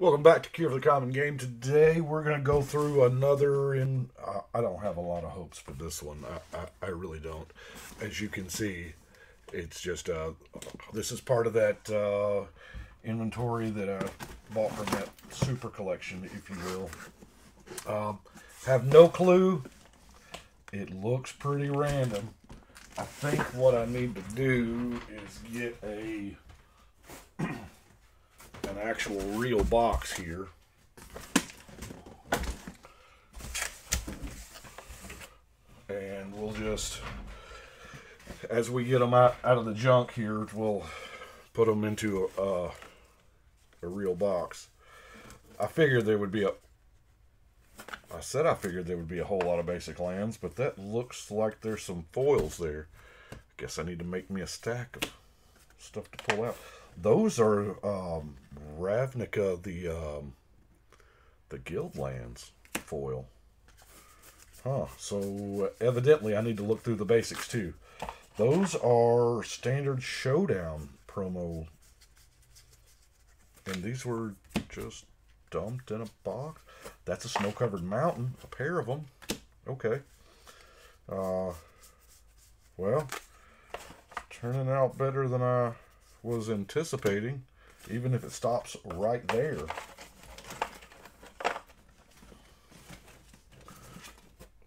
Welcome back to Cure for the Common Game. Today we're going to go through another I don't have a lot of hopes for this one. I really don't. As you can see, it's just, this is part of that inventory that I bought from that super collection, if you will. Have no clue. It looks pretty random. I think what I need to do is get an actual real box here. And we'll just, as we get them out of the junk here, we'll put them into a real box. I figured there would be I figured there would be a whole lot of basic lands, but that looks like there's some foils there. I guess I need to make me a stack of stuff to pull out. Those are Ravnica, the guild lands foil. Huh. So evidently I need to look through the basics too. Those are standard showdown promo. And these were just dumped in a box. That's a snow-covered mountain. A pair of them. Okay. Well, turning out better than I was anticipating, even if it stops right there.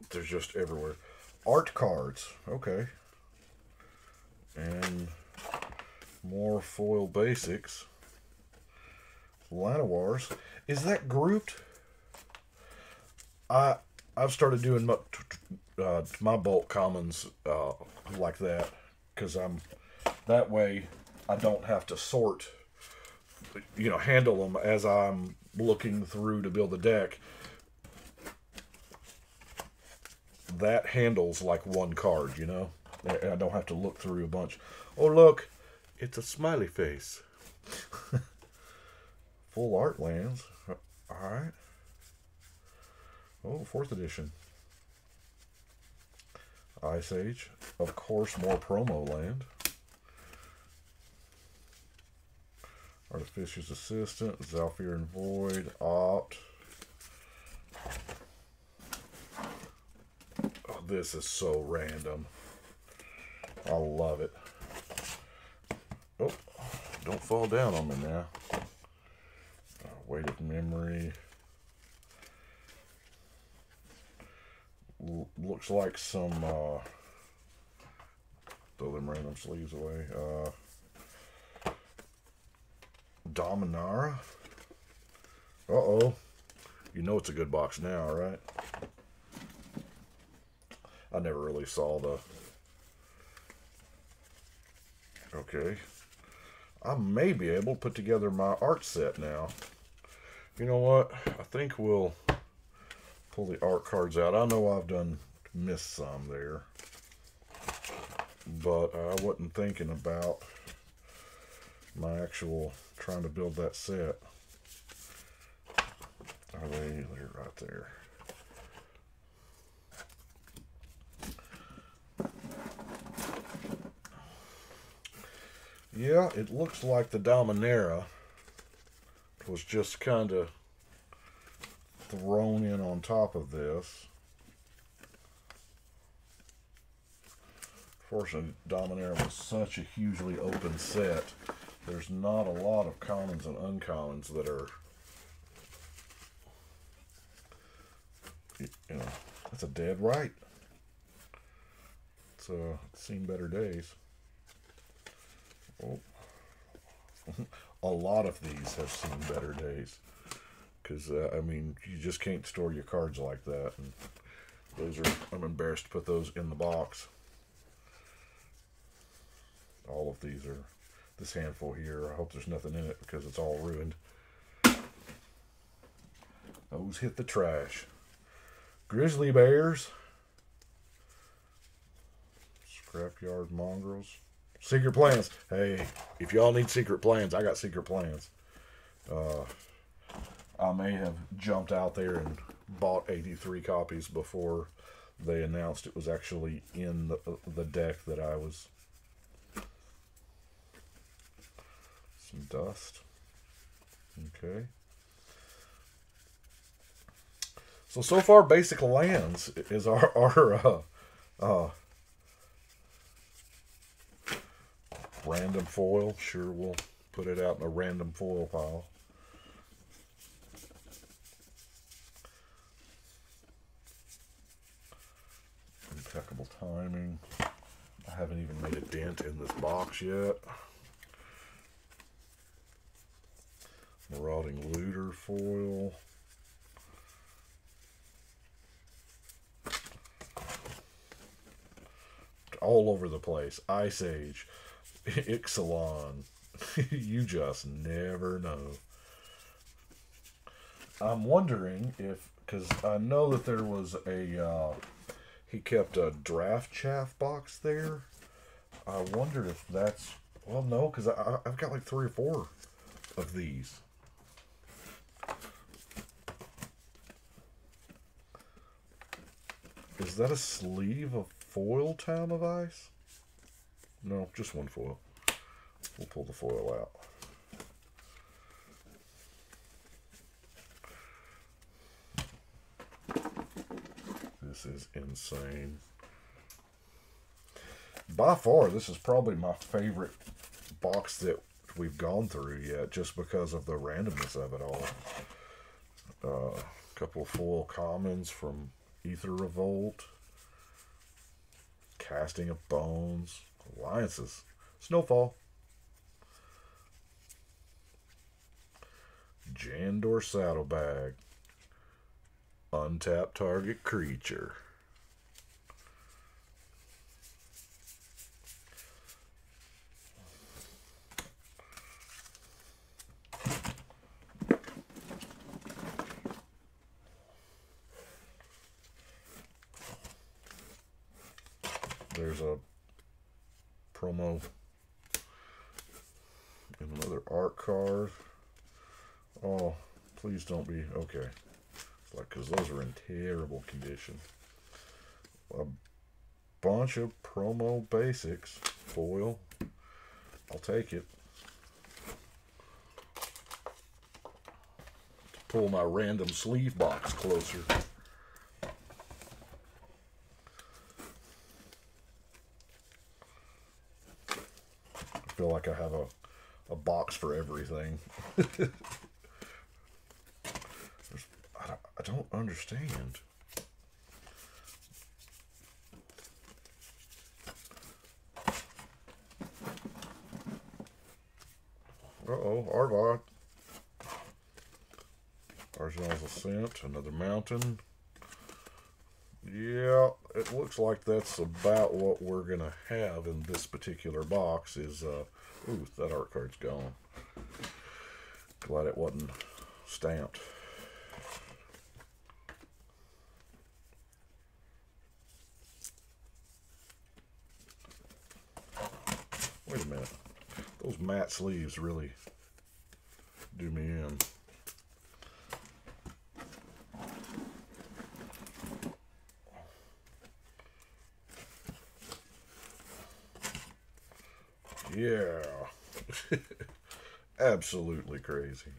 They're just everywhere. Art cards, okay. And more foil basics. Llanowars. Is that grouped? I've started doing my bulk commons like that, because that way I don't have to sort, handle them as I'm looking through to build the deck. That handles like one card, I don't have to look through a bunch. Oh, look, it's a smiley face. Full art lands. Alright. Oh, 4th edition. Ice Age. Of course, more promo land. Artificious Assistant, Zalfir and Void, Opt. Oh, this is so random. I love it. Oh, don't fall down on me now. Weight of Memory. Looks like some, throw them random sleeves away. Dominara. Uh-oh. You know it's a good box now, right? I never really saw the... Okay. I may be able to put together my art set now. You know what? I think we'll pull the art cards out. I know I've missed some there. But I wasn't thinking about my actual trying to build that set. Are they? They're right there. Yeah, it looks like the Dominera was just kind of thrown in on top of this. Fortunately, Dominera was such a hugely open set. There's not a lot of commons and uncommons that are, that's a dead right. It's seen better days. Oh. A lot of these have seen better days, because you just can't store your cards like that, and I'm embarrassed to put those in the box. All of these are, this handful here, I hope there's nothing in it because it's all ruined. Those hit the trash. Grizzly Bears. Scrapyard Mongrels. Secret plans. Hey, if y'all need secret plans, I got secret plans. I may have jumped out there and bought 83 copies before they announced it was actually in the deck that I was. Some dust. Okay. So far, Basic Lands is our random foil. Sure, we'll put it out in a random foil pile. Impeccable timing. I haven't even made a dent in this box yet. Marauding Looter foil. All over the place. Ice Age. Ixalan. You just never know. I'm wondering if, because I know that there was a, he kept a draft chaff box there. I wonder if that's, well, no, because I've got like 3 or 4 of these. Is that a sleeve of foil Town of Ice? No, just one foil. We'll pull the foil out. This is insane. By far, this is probably my favorite box that we've gone through yet, just because of the randomness of it all. A couple of foil commons from Ether Revolt, Casting of Bones, Alliances, Snowfall, Jandor Saddlebag, Untapped Target Creature, there's a promo and another art card. Oh, please don't be okay. It's like, because those are in terrible condition. A bunch of promo basics foil. I'll take it. To pull my random sleeve box closer. I feel like I have a box for everything. I don't understand. Uh-oh, Arvod. Arsenal's Ascent, another mountain. Yeah, it looks like that's about what we're going to have in this particular box is, ooh, that art card's gone. Glad it wasn't stamped. Wait a minute. Those matte sleeves really do me in. Yeah. Absolutely crazy.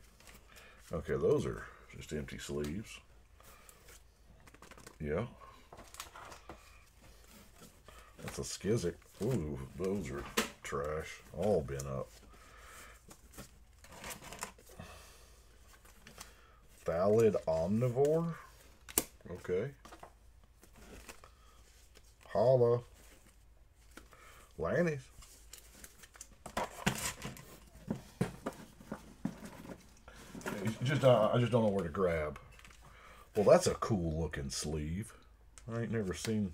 Okay, those are just empty sleeves. Yeah. That's a Skizzik. Ooh, those are trash. All been up. Thallid Omnivore. Okay. Holla. Lannis. I just don't know where to grab. Well, that's a cool looking sleeve. I ain't never seen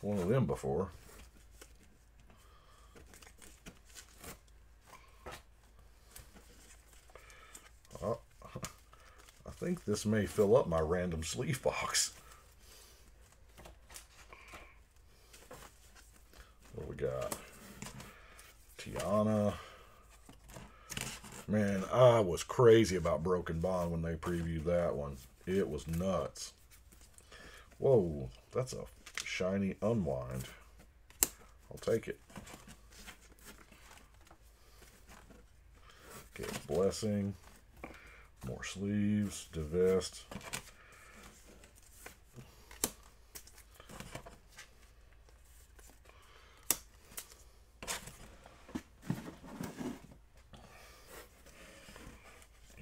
one of them before. I think this may fill up my random sleeve box. What we got? Tiana. Man, I was crazy about Broken Bond when they previewed that one. It was nuts. Whoa, that's a shiny Unwind. I'll take it. Okay, Blessing. More sleeves. Divest.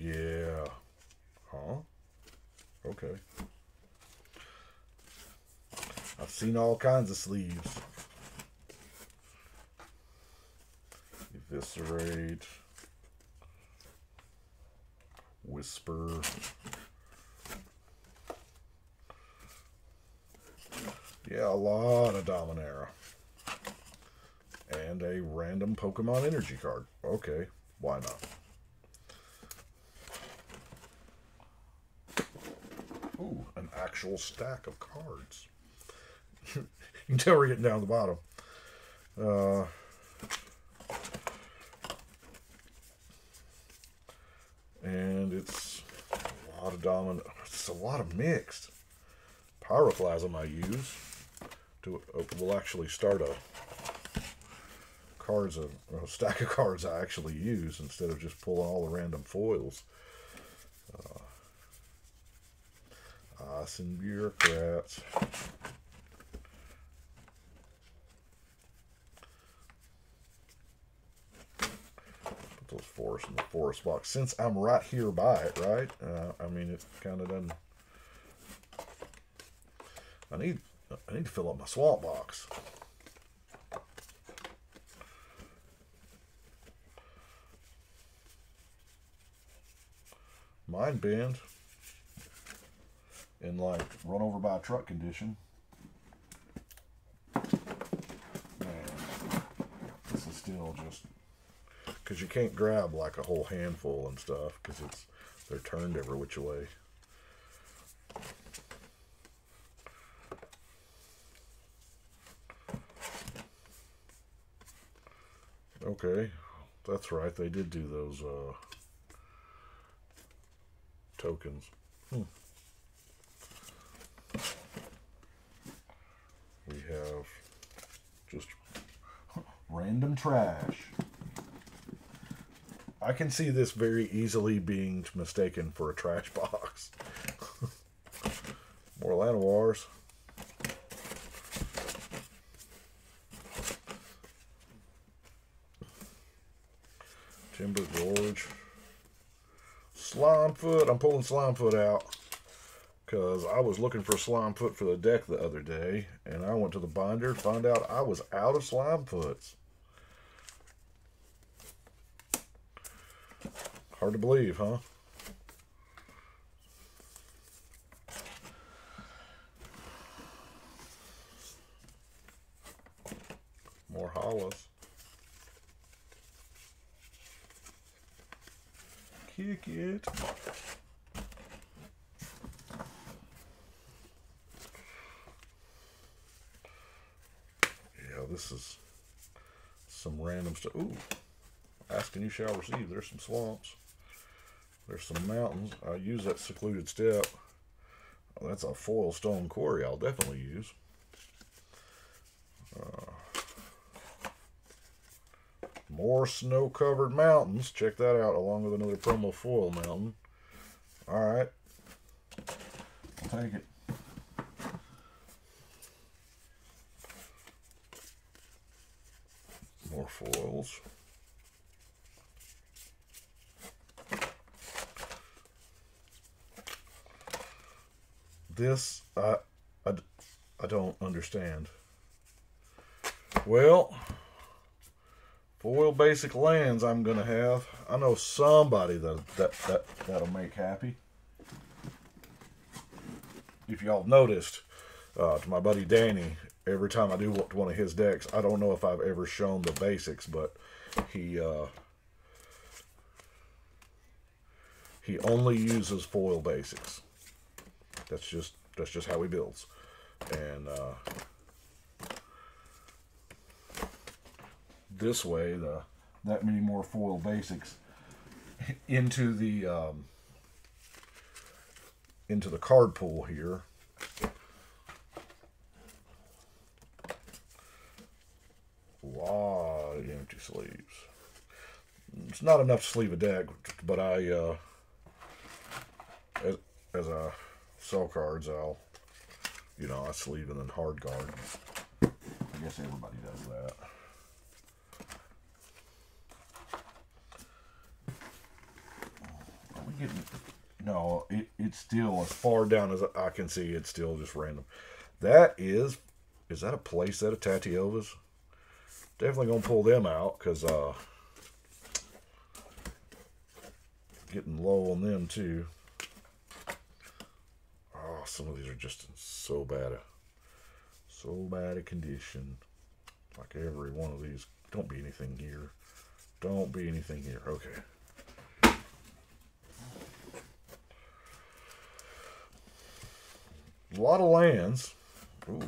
Yeah. Huh? Okay. I've seen all kinds of sleeves. Eviscerate. Whisper. Yeah, a lot of Dominaria. And a random Pokemon energy card. Okay, why not? Ooh, an actual stack of cards. You can tell we're getting down to the bottom. And it's a lot of dominant. It's a lot of mixed. Pyroclasm I use to will actually start a stack of cards I actually use instead of just pulling all the random foils. Ice and Bureaucrats. Put those forests in the forest box. Since I'm right here by it, right? I mean, it kind of doesn't. I need to fill up my swamp box. Mind bend in like run over by a truck condition. Man, this is still just because you can't grab like a whole handful and stuff because they're turned every which way. Okay, that's right. They did do those tokens. We have just random trash. I can see this very easily being mistaken for a trash box. More Llanowars. Timber Gorge. Slimefoot. I'm pulling Slimefoot out because I was looking for Slimefoot for the deck the other day, and I went to the binder to find out I was out of Slimefoots. Hard to believe, huh? More hollows. Kick it. Yeah, this is some random stuff. Ooh, ask and you shall receive. There's some swamps. There's some mountains. I use that secluded step. Oh, that's a foil stone quarry I'll definitely use. More snow-covered mountains. Check that out, along with another promo foil mountain. Alright. I'll take it. More foils. This, I don't understand. Well, foil basic lands I'm going to have. I know somebody that'll make happy. If y'all noticed, to my buddy Danny, every time I do one of his decks, I don't know if I've ever shown the basics, but he only uses foil basics. That's just how he builds. And this way, that many more foil basics into the card pool here. A lot of empty sleeves. It's not enough to sleeve a deck, but I as I sell cards, I sleeve and then hard guard. I guess everybody does that. getting... No, it's still as far down as I can see. It's still just random. That is that a play set of Tatiovas? Definitely gonna pull them out because getting low on them too. Oh, some of these are just in so bad a condition. Like every one of these. Don't be anything here. Don't be anything here. Okay. A lot of lands. Ooh.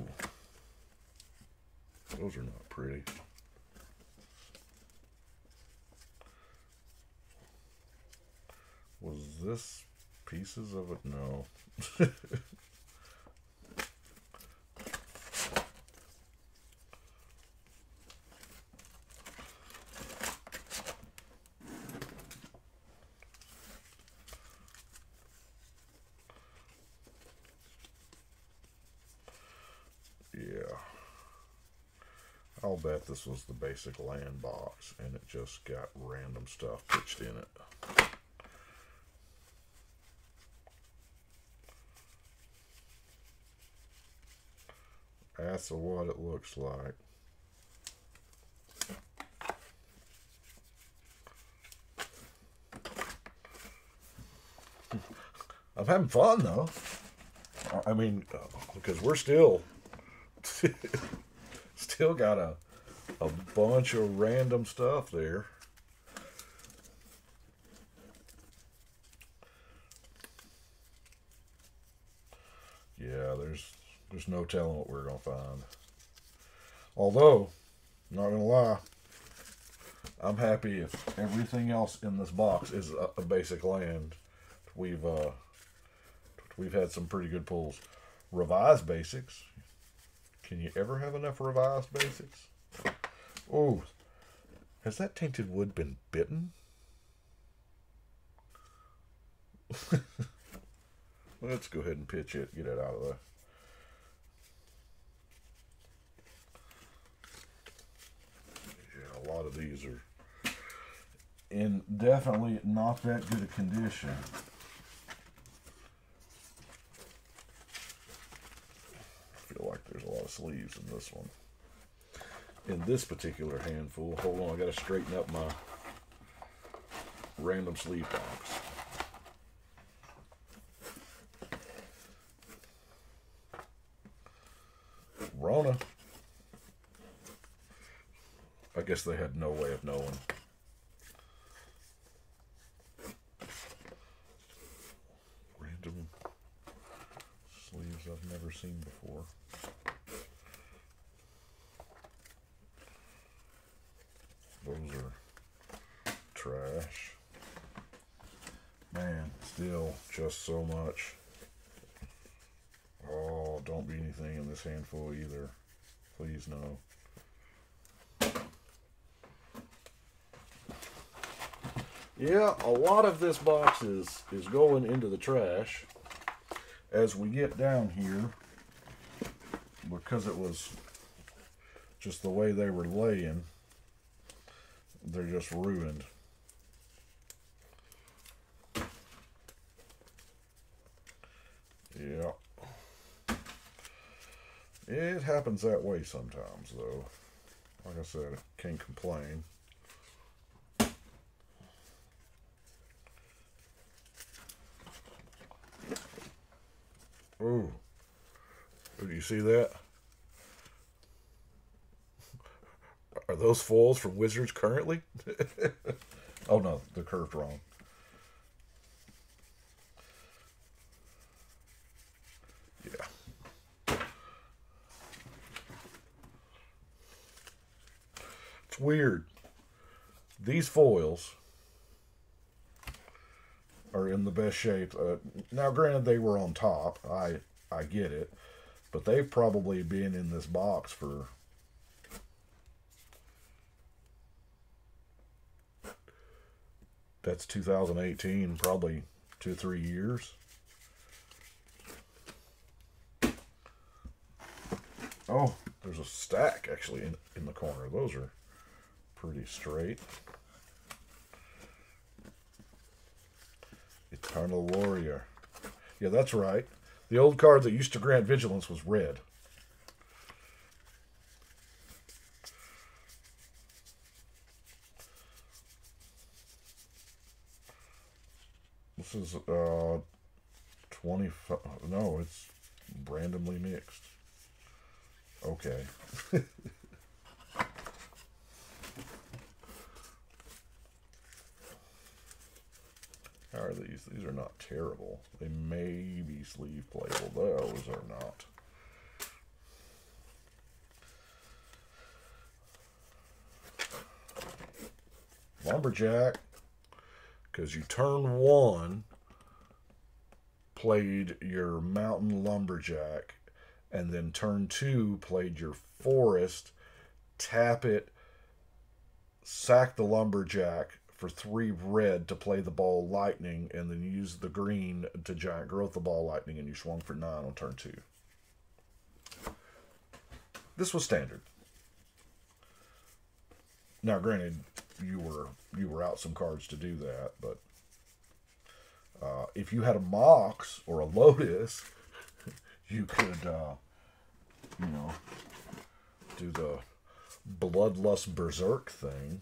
Those are not pretty. Was this pieces of it? No. I'll bet this was the basic land box and it just got random stuff pitched in it. That's what it looks like. I'm having fun though. I mean, because we're still got a bunch of random stuff there. Yeah, there's no telling what we're gonna find. Although, not gonna lie, I'm happy if everything else in this box is a basic land. We've had some pretty good pulls. Revised basics. Can you ever have enough revised basics? Oh, has that tainted wood been bitten? Let's go ahead and pitch it. Get it out of there. Yeah, a lot of these are in definitely not that good a condition. Like there's a lot of sleeves in this one. In this particular handful, hold on, I gotta straighten up my random sleeve box. Rona. I guess they had no way of knowing. Random sleeves I've never seen before. Those are trash. Man, still just so much. Oh, don't be anything in this handful either. Please no. Yeah, a lot of this box is going into the trash. As we get down here, because it was just the way they were laying, they're just ruined. Yeah. It happens that way sometimes, though. Like I said, I can't complain. Ooh. Do you see that? Are those foils from Wizards currently? Oh no, they're curved wrong. Yeah. It's weird. These foils are in the best shape. Now granted they were on top. I get it. But they've probably been in this box for that's 2018, probably 2 or 3 years. Oh, there's a stack actually in the corner. Those are pretty straight. Carnal Warrior. Yeah, that's right. The old card that used to grant vigilance was red. This is 25. No, it's randomly mixed. Okay. How are these? These are not terrible. They may be sleeve playable. Those are not. Lumberjack. Because you turn 1 played your Mountain Lumberjack, and then turn 2 played your Forest, tap it, sack the Lumberjack for 3 red to play the Ball Lightning, and then use the green to Giant Growth the Ball Lightning, and you swung for 9 on turn 2. This was standard. Now, granted, you were out some cards to do that, but if you had a Mox or a Lotus, you could, you know, do the Bloodlust Berserk thing.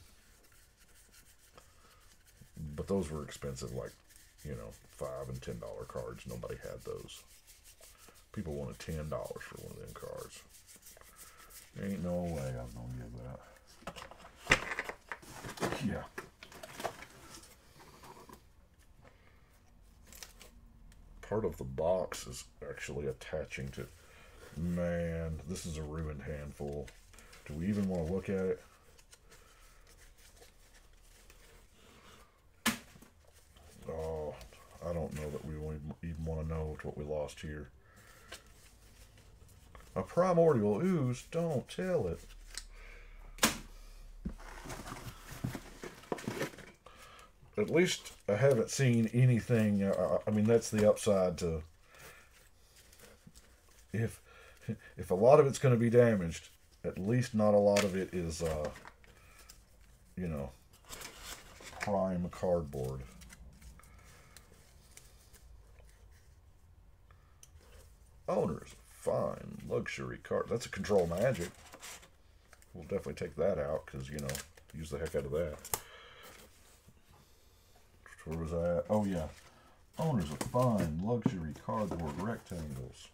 But those were expensive, like, you know, $5 and $10 cards. Nobody had those. People wanted $10 for one of them cards. Ain't no way I'm gonna give that. Yeah. Part of the box is actually attaching to... Man, this is a ruined handful. Do we even want to look at it? Oh, I don't know that we even want to know what we lost here. A Primordial Ooze? Don't tell it. At least I haven't seen anything. I mean, that's the upside to... If a lot of it's going to be damaged, at least not a lot of it is, you know, prime cardboard. Owners, fine. Luxury card. That's a Control Magic. We'll definitely take that out because, you know, use the heck out of that. Where was I at? Oh, yeah. Owners of fine luxury cardboard rectangles.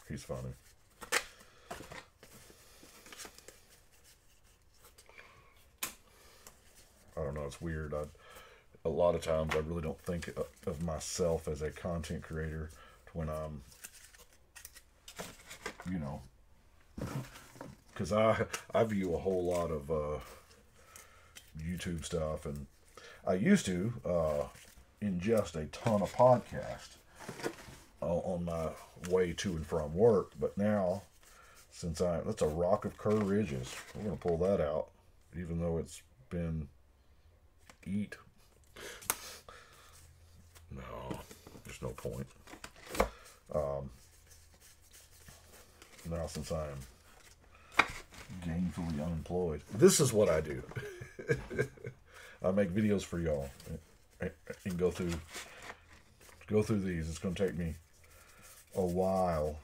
He's funny. I don't know. It's weird. A lot of times I really don't think of myself as a content creator when I'm, you know, because I view a whole lot of YouTube stuff, and I used to ingest a ton of podcasts on my way to and from work, but now, since that's a Rock of Kerr Ridges, we're going to pull that out, even though it's been eat. No, there's no point. Now, since I am gainfully unemployed, this is what I do. I make videos for y'all and go through these. It's going to take me a while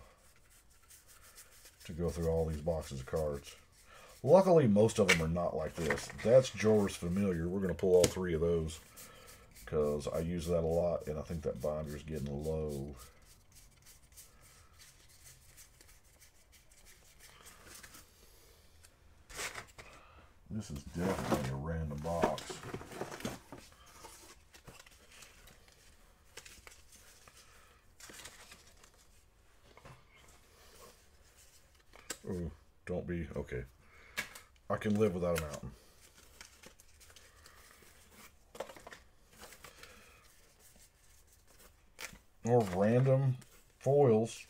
to go through all these boxes of cards. Luckily, most of them are not like this. That's Jor's Familiar. We're going to pull all 3 of those because I use that a lot, and I think that binder is getting low. This is definitely a random box. Oh, don't be. Okay. I can live without a mountain. More random foils.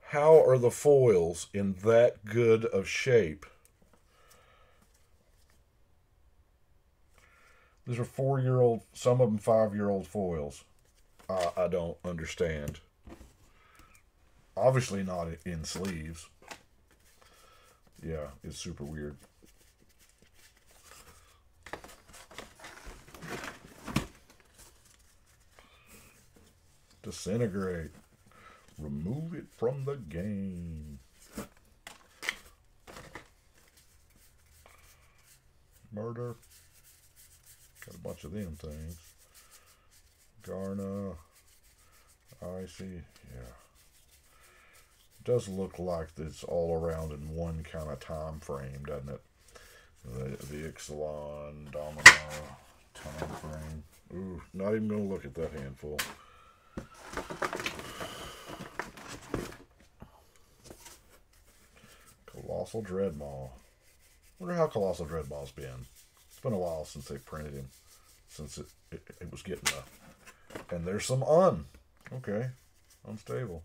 How are the foils in that good of shape? These are 4-year-old, some of them 5-year-old foils. I don't understand. Obviously not in sleeves. Yeah, it's super weird. Disintegrate. Remove it from the game. Murder. Got a bunch of them things. Garna. Icy. Yeah. Does look like it's all around in one kind of time frame, doesn't it? The Ixalan, Domino, time frame. Ooh, not even going to look at that handful. Colossal Dreadmaw. Wonder how Colossal Dreadmaw's been. It's been a while since they printed him. Since it was getting a... And there's some okay. Unstable.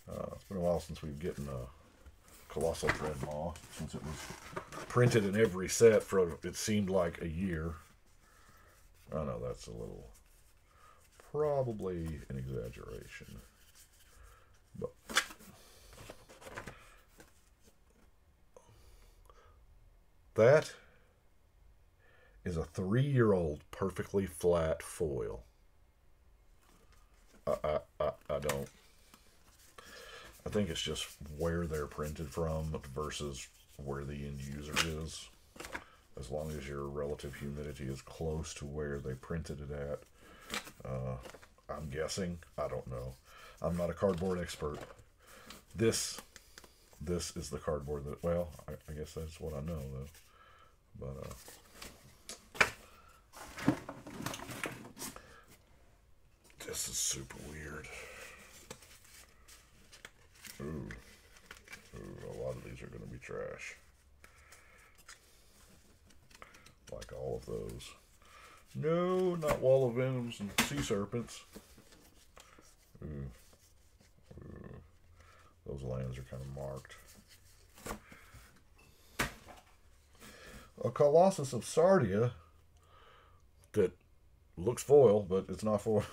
It's been a while since we've gotten a Colossal Dreadmaw. Since it was printed in every set for, it seemed like, a year. I know that's a little... Probably an exaggeration. But... That is a 3-year-old perfectly flat foil. I don't... I think it's just where they're printed from versus where the end user is. As long as your relative humidity is close to where they printed it at. I'm guessing. I don't know. I'm not a cardboard expert. This is the cardboard that, well, I guess that's what I know, though. But, this is super weird. Ooh, a lot of these are going to be trash. Like all of those. No, not Wall of Venoms and Sea Serpents. Ooh. Those lands are kind of marked. A Colossus of Sardia that looks foil, but it's not foil.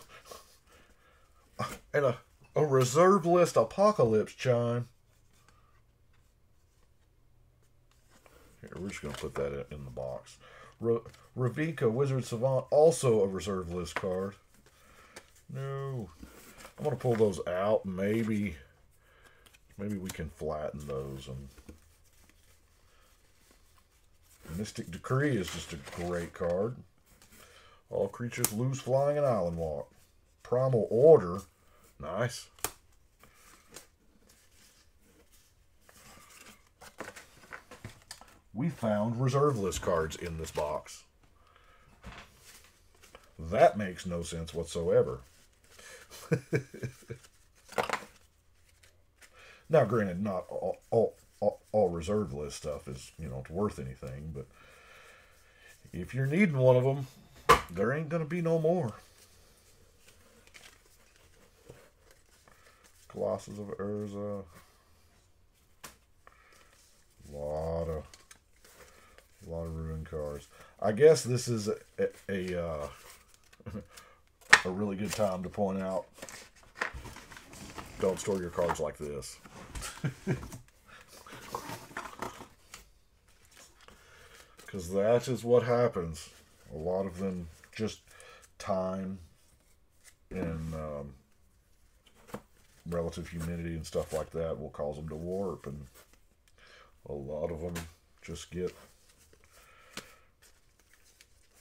And a reserve list Apocalypse Chime. Here, we're just going to put that in the box. Ravika, Wizard Savant, also a reserve list card. No. I'm going to pull those out. Maybe we can flatten those. And Mystic Decree is just a great card. All creatures lose flying and island walk. Primal Order. Nice. We found reserve list cards in this box. That makes no sense whatsoever. Now, granted, not all reserve list stuff is, worth anything, but if you're needing one of them, there ain't going to be no more. Colossus of Urza. A lot of ruin cards. I guess this is a really good time to point out, don't store your cards like this. Because that is what happens. A lot of them, just time and relative humidity and stuff like that will cause them to warp, and a lot of them just get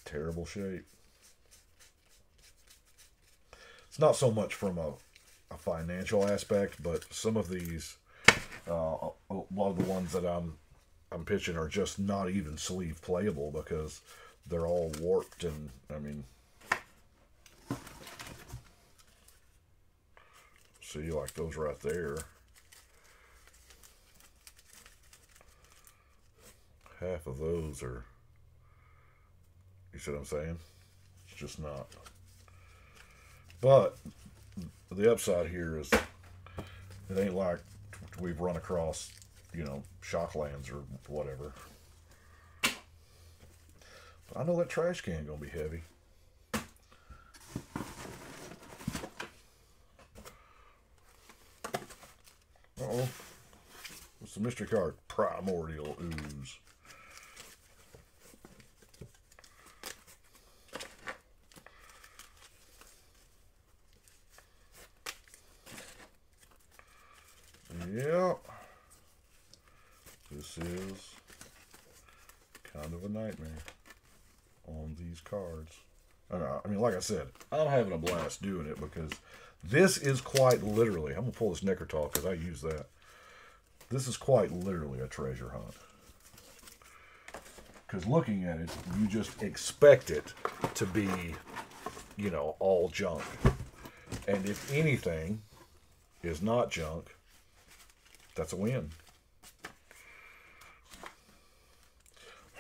terrible shape. It's not so much from a financial aspect, but some of these, a lot of the ones that I'm pitching are just not even sleeve playable because they're all warped, and I mean, see, like those right there. Half of those are, you see what I'm saying? It's just not. But the upside here is it ain't like we've run across, Shocklands or whatever. But I know that trash can gonna be heavy. Uh-oh. What's the mystery card? Primordial Ooze. kind of a nightmare on these cards. I mean, like I said, I'm having a blast doing it because this is quite literally, I'm going to pull this Necrotal because I use that. This is quite literally a treasure hunt. Because looking at it, you just expect it to be, you know, all junk. And if anything is not junk, that's a win.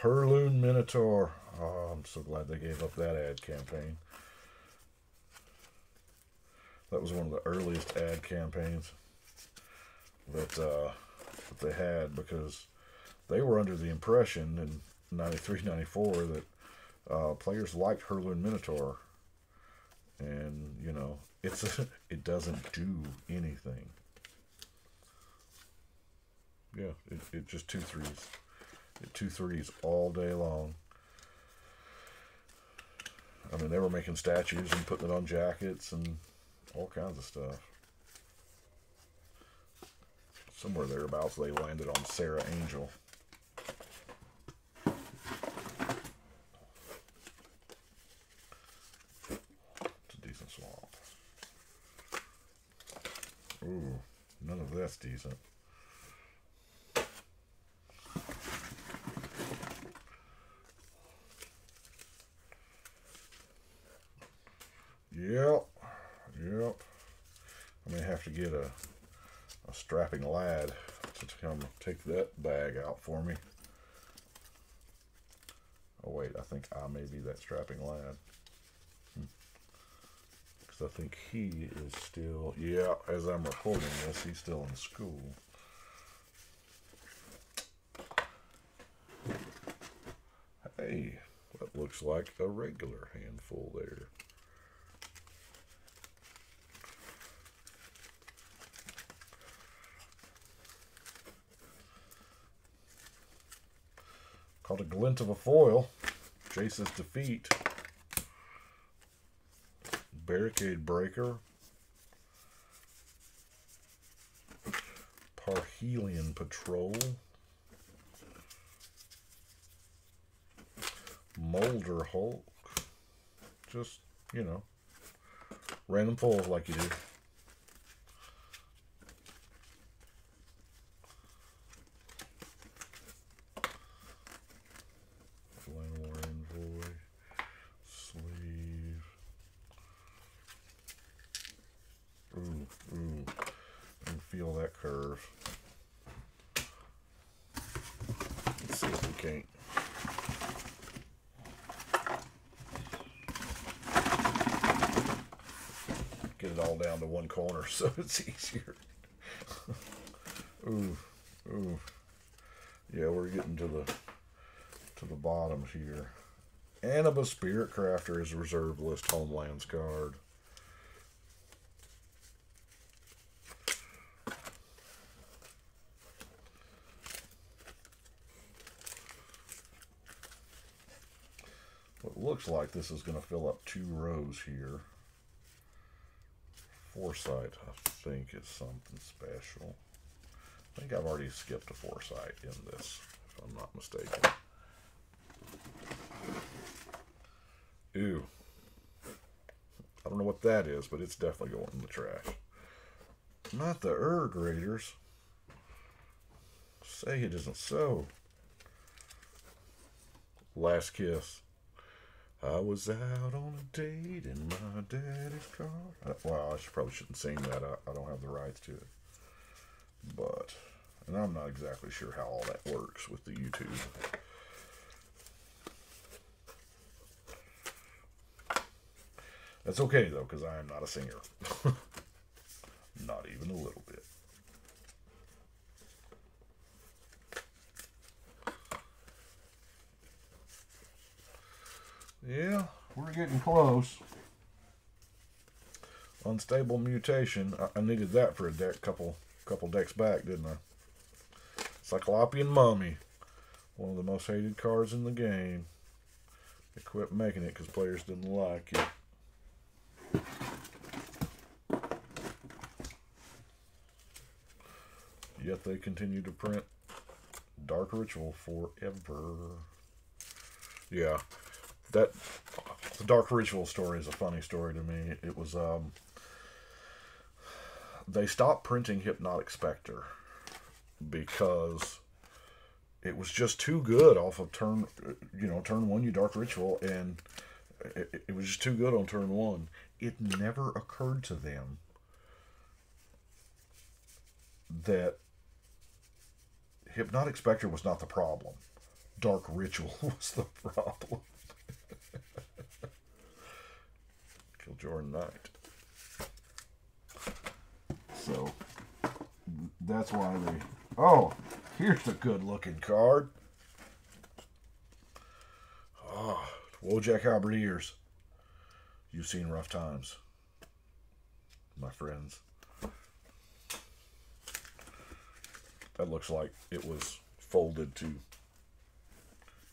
Heirloom Minotaur. Oh, I'm so glad they gave up that ad campaign. That was one of the earliest ad campaigns that they had, because they were under the impression in 93, 94 that players liked Heirloom Minotaur. And, you know, it doesn't do anything. Yeah, it just 2/3s. It 2/3s all day long. I mean, they were making statues and putting it on jackets and all kinds of stuff. Somewhere thereabouts they landed on Sarah Angel. It's a decent swamp. Ooh, none of that's decent. Yep. I may have to get a strapping lad to come take that bag out for me. Oh wait, I think I may be that strapping lad. Because I think he is still, yeah, as I'm recording this, he's still in school. Hey, that looks like a regular handful there. Called a glint of a foil. Jace's Defeat. Barricade Breaker. Parhelion Patrol. Molder Hulk. Just, you know, random pulls like you do. Feel that curve. Let's see if we can't. Get it all down to one corner so it's easier. Ooh. Yeah, we're getting to the bottoms here. Annabeth Spirit Crafter is a reserve list Homelands card. It looks like this is going to fill up 2 rows here. Foresight, I think, is something special. I think I've already skipped a Foresight in this, if I'm not mistaken. Ew. I don't know what that is, but it's definitely going in the trash. Not the Urg Raiders. Say it isn't so. Last Kiss. I was out on a date in my daddy's car. Well, probably shouldn't sing that. I don't have the rights to it. But, and I'm not exactly sure how all that works with the YouTube. That's okay, though, because I am not a singer. Not even a little bit. Yeah, we're getting close. Unstable Mutation. I needed that for a deck couple decks back, didn't I? Cyclopean Mummy. One of the most hated cards in the game. They quit making it because players didn't like it. Yet they continue to print Dark Ritual forever. Yeah. That the Dark Ritual story is a funny story to me. It was they stopped printing Hypnotic Spectre because it was just too good off of turn one you Dark Ritual, and it was just too good on turn one. It never occurred to them that Hypnotic Spectre was not the problem. Dark Ritual was the problem. Kill Jordan Knight. So that's why they. Oh, here's a good looking card. Oh, Wojak Halberdiers. You've seen rough times, my friends. That looks like it was folded to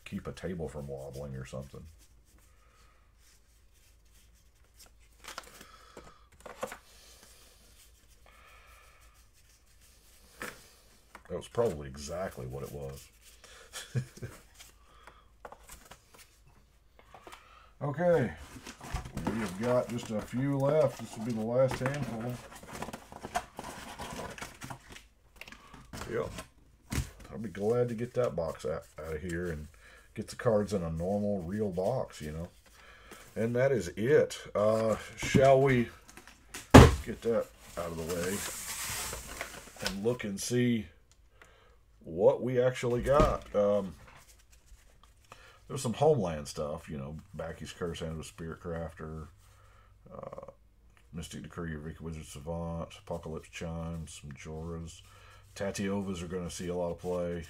keep a table from wobbling or something. That was probably exactly what it was. Okay. We have got just a few left. This will be the last handful. Yep. I'll be glad to get that box out of here and get the cards in a normal, real box, you know. And that is it. Shall we get that out of the way and look and see what we actually got? There's some Homeland stuff, you know, Backy's Curse, Hand of the Spirit Crafter, Mystic Decree, Eureka Wizard Savant, Apocalypse Chimes, some Joras. Tatiovas are going to see a lot of play.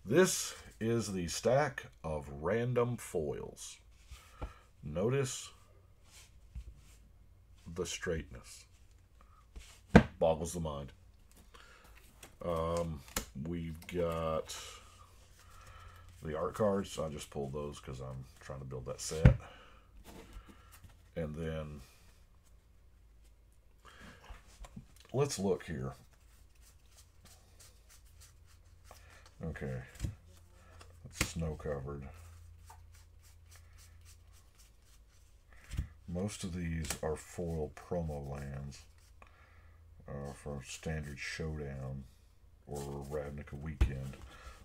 This is the stack of random foils. Notice the straightness. Boggles the mind. We've got the art cards. I just pulled those because I'm trying to build that set. And then let's look here. Okay. It's snow covered. Most of these are foil promo lands for Standard Showdown or Ravnica Weekend.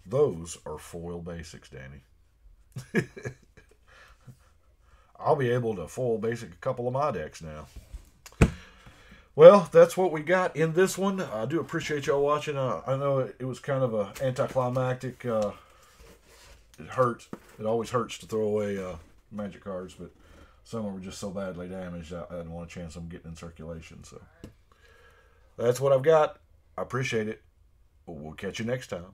Those are foil basics, Danny. I'll be able to foil basic a couple of my decks now. Well, that's what we got in this one. I do appreciate y'all watching. I know it was kind of an anticlimactic. It hurts. It always hurts to throw away Magic cards, but some of them were just so badly damaged I didn't want a chance of them getting in circulation. So that's what I've got. I appreciate it. We'll catch you next time.